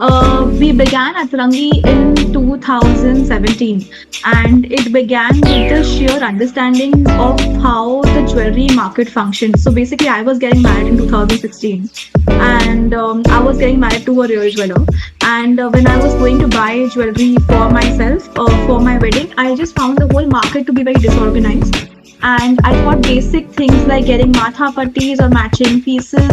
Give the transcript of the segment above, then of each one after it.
We began at Rangi in 2017, and it began with the sheer understanding of how the jewelry market functions. So basically, I was getting married in 2016, and I was getting married to a real jeweler. And when I was going to buy jewelry for myself for my wedding, I just found the whole market to be very disorganized. And I thought basic things like getting matha pattis or matching pieces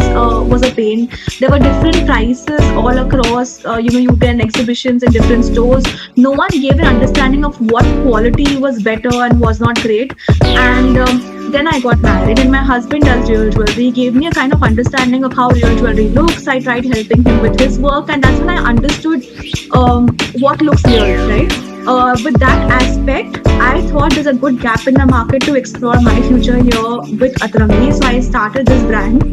was a pain. There were different prices all across. You get exhibitions in different stores. No one gave an understanding of what quality was better and was not great. And then I got married, and my husband does real jewelry. He gave me a kind of understanding of how real jewelry looks. I tried helping him with his work, and that's when I understood what looks real, right? With that aspect, I thought there's a good gap in the market to explore my future here with Atrangi. So I started this brand.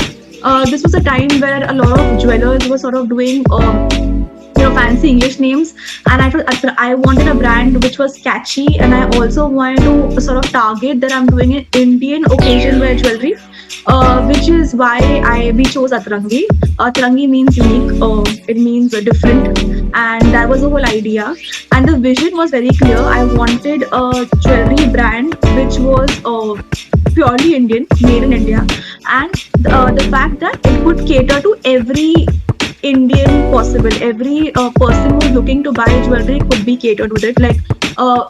This was a time where a lot of jewelers were sort of doing fancy English names, and I thought I wanted a brand which was catchy, and I also wanted to sort of target that I'm doing an Indian occasion wear jewelry, which is why we chose Atrangi. Atrangi means unique, it means different, and that was the whole idea. And the vision was very clear. I wanted a jewelry brand which was purely Indian, made in India, and the fact that it could cater to every Indian possible. Every person who's looking to buy jewelry could be catered with it. Like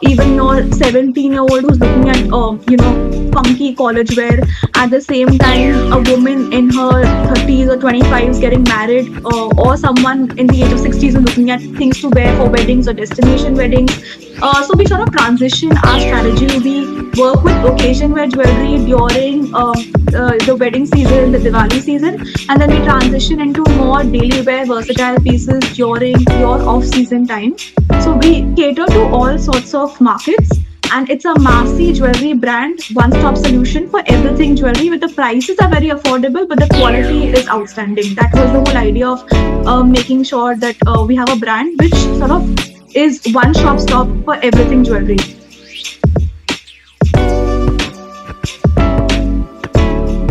even your 17-year-old who's looking at funky college wear. At the same time, a woman in her 30s or 25s getting married, or someone in the age of 60s who's looking at things to wear for weddings or destination weddings. So we sort of transition our strategy. We work with occasion wear jewelry during the wedding season, the Diwali season, and then we transition into more daily wear versatile pieces during your off-season time. So we cater to all sorts of markets, and it's a massy jewelry brand, one-stop solution for everything jewelry. With the prices are very affordable, but the quality is outstanding. That was the whole idea of making sure that we have a brand which sort of is one-stop stop for everything jewelry.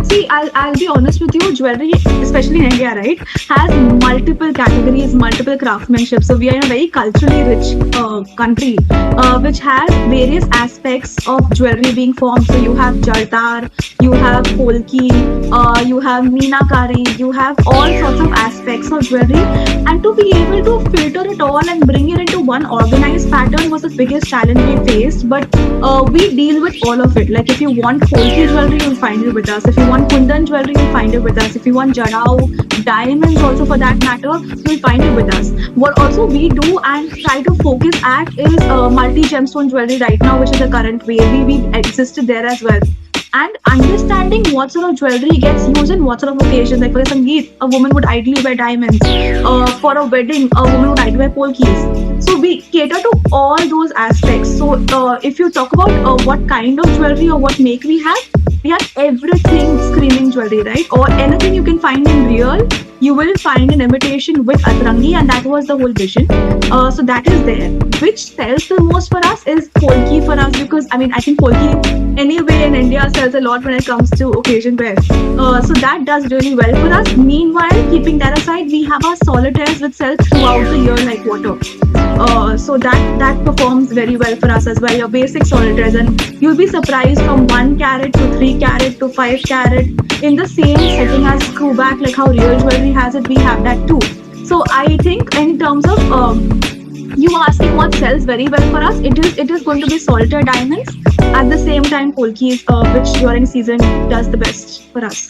See, I'll be honest with you, jewelry, especially in India, right, has multiple categories, multiple craftsmanship. So we are in a very culturally rich country, which has various aspects of jewelry being formed. So you have Jardar, you have Polki, you have Meenakari, you have all sorts of aspects of jewelry. And to be able to filter it all and bring it into one organized pattern was the biggest challenge we faced. But we deal with all of it. Like if you want Polki jewelry, you'll find it with us. If you want Kundan jewelry, you'll find it with us. If you want Jadao, diamonds also for that matter, you'll find it with us. What also we do and try to focus at is multi-gemstone jewelry right now, which is the current wave. We existed there as well. And understanding what sort of jewelry gets used in what sort of occasions. Like for a Sangeet, a woman would ideally wear diamonds. For a wedding, a woman would ideally wear polkis. So we cater to all those aspects. So if you talk about what kind of jewelry or what make we have everything screaming jewelry, right? Or anything you can find in real, you will find an imitation with Atrangi, and that was the whole vision. So that is there. Which sells the most for us is Polki for us, because I think Polki anyway in India sells a lot when it comes to occasion wear. So that does really well for us. Meanwhile, keeping that aside, we have our solitaires which sell throughout the year like water. So that performs very well for us as well. Your basic solitaires, and you'll be surprised from 1 carat to 3 carat to 5 carat in the same setting as screwback, like how real jewelry has it. We have that too. So I think in terms of you asking what sells very well for us, it is going to be solitaire diamonds. At the same time, polkis, which during season does the best for us.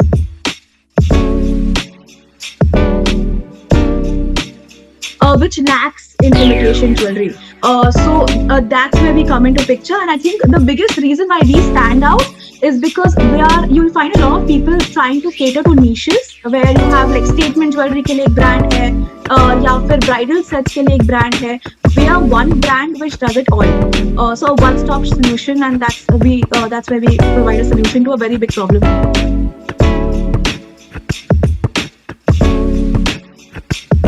Which lacks in imitation jewelry. So that's where we come into picture. And I think the biggest reason why we stand out is because you'll find a lot of people trying to cater to niches, where you have like statement jewelry के लिए एक brand है, या फिर bridal sets के लिए एक brand है. We are one brand which does it all. So a one-stop solution, and that's where we provide a solution to a very big problem.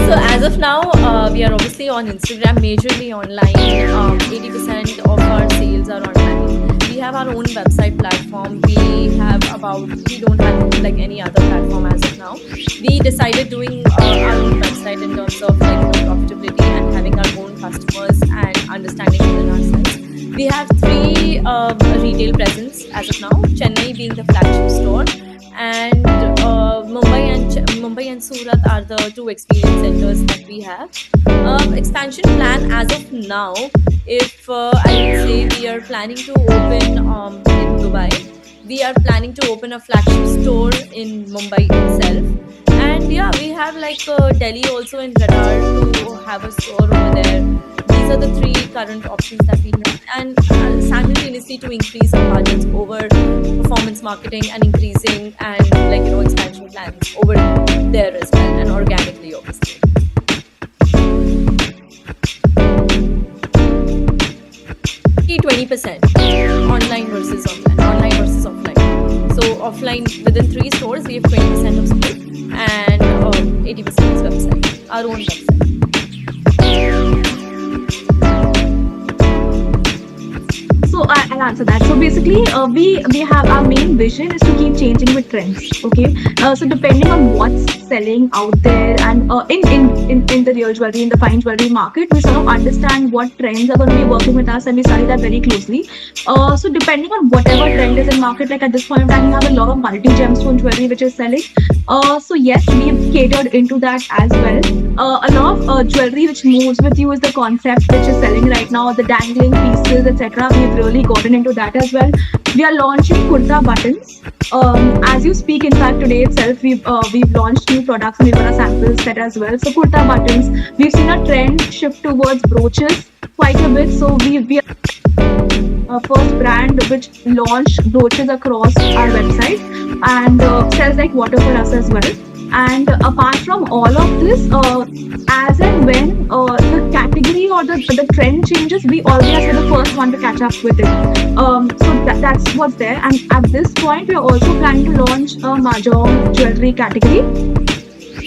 So as of now, we are obviously on Instagram, majorly online. 80% of our sales are online. We have our own website platform. We don't have like any other platform as of now. We decided doing our own website in terms of like profitability understanding within ourselves. We have three retail presence as of now. Chennai being the flagship store, and Mumbai and Surat are the two experience centers that we have. Expansion plan as of now, if I would say, we are planning to open in Dubai. We are planning to open a flagship store in Mumbai itself, and yeah, we have like Delhi also in radar to have a store over there. These are the three current options that we have, and simultaneously to increase our budgets over performance marketing and increasing and expansion plans over there as well, and organically obviously. 20% online versus offline. So offline within 3 stores we have 20% of split, and 80% is website, our own website. So I'll answer that. So basically, we have our main vision is to keep changing with trends. Okay. So depending on what's selling out there, and in the real jewelry, in the fine jewelry market, we sort of understand what trends are going to be working with us, and we study that very closely. So depending on whatever trend is in market, like at this point in time, we have a lot of multi gemstone jewelry which is selling. So yes, we've catered into that as well. A lot of jewelry which moves with you is the concept which is selling right now, the dangling pieces, etc. We've really gotten into that as well. We are launching kurta buttons. As you speak, in fact, today itself, we've launched new products and we've got a sample set as well. So kurta buttons, we've seen a trend shift towards brooches quite a bit. So we are first brand which launched brooches across our website, and sells like water for us as well. And apart from all of this, as and when the category or the trend changes, we always are the first one to catch up with it. So that's what's there. And at this point, we are also planning to launch a mahjong jewelry category,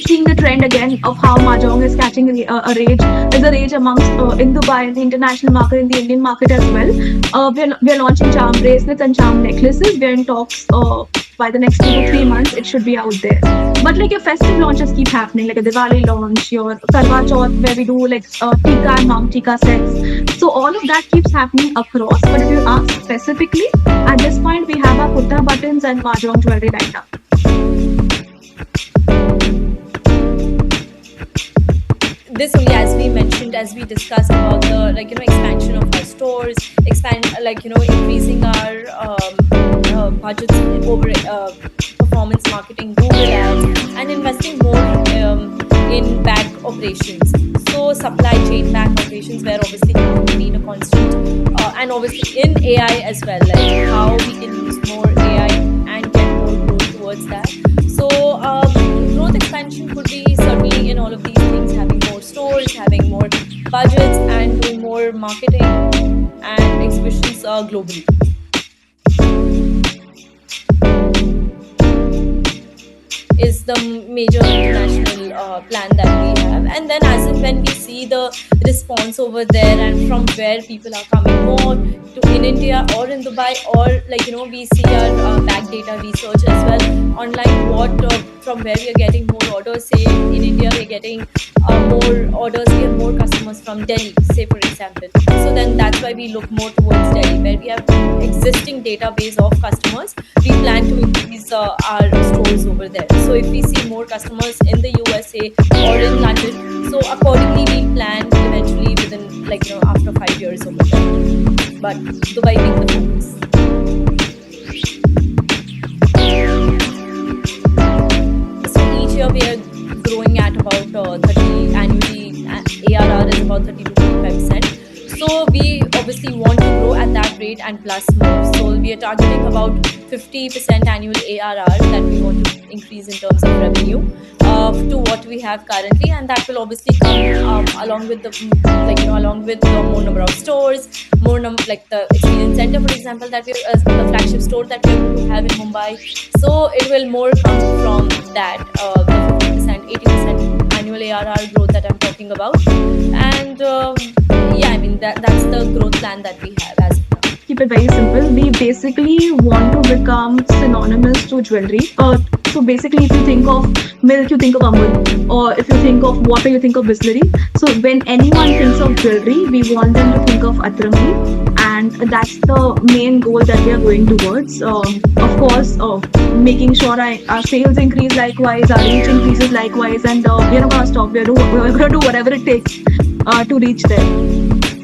seeing the trend again of how mahjong is catching a rage amongst in Dubai, in the international market, in the Indian market as well. We're launching charm bracelets and charm necklaces. We're in talks. By the next 2 to 3 months, it should be out there. But like your festive launches keep happening, like a Diwali launch, your Karwa Chauth, where we do like Tika and Mom Tika sets. So all of that keeps happening across. But if you ask specifically, at this point, we have our kurta buttons and mahjong jewelry lined up. This only, as we mentioned, as we discussed about the expansion of our stores, increasing our budgets over performance marketing, Google ads, and investing more in back operations. So supply chain back operations, where obviously we need a constant, and obviously in AI as well, like how we can use more AI and get more growth towards that. So growth expansion could be certainly in all of these things, having more stores, having more budgets, and doing more marketing and exhibitions globally. Is the major international plan that we have. And then as and when we see the response over there, and from where people are coming more to in India or in Dubai, or we see our back data research as well online, what from where we are getting more orders. Say in India we're getting more orders, we have more customers from Delhi, say for example. So then that's why we look more towards Delhi, where we have existing database of customers. We plan to increase our stores over there. So if we see more customers in the USA or in London, so accordingly we plan eventually within after 5 years over there. But Dubai being the focus. So each year we are growing at about 30 annually. ARR is about 30 to 45%. So we obviously want to grow at that rate and plus more. So we are targeting about 50% annual ARR that we want to increase in terms of revenue to what we have currently, and that will obviously come along with the more number of stores, more like the experience center, for example, that we the flagship store that we're going to have in Mumbai. So it will more come from that the 50%, 80% annual ARR growth that I'm talking about. And that's the growth plan that we have as of now. keep it very simple. We basically want to become synonymous to jewelry. So basically, if you think of milk, you think of Amul, or if you think of water, you think of Bisleri. So when anyone thinks of jewelry, we want them to think of Atrangi, and that's the main goal that we are going towards. Of course, making sure our sales increase likewise, our reach increases likewise, and we're not gonna stop. We're gonna do whatever it takes to reach there.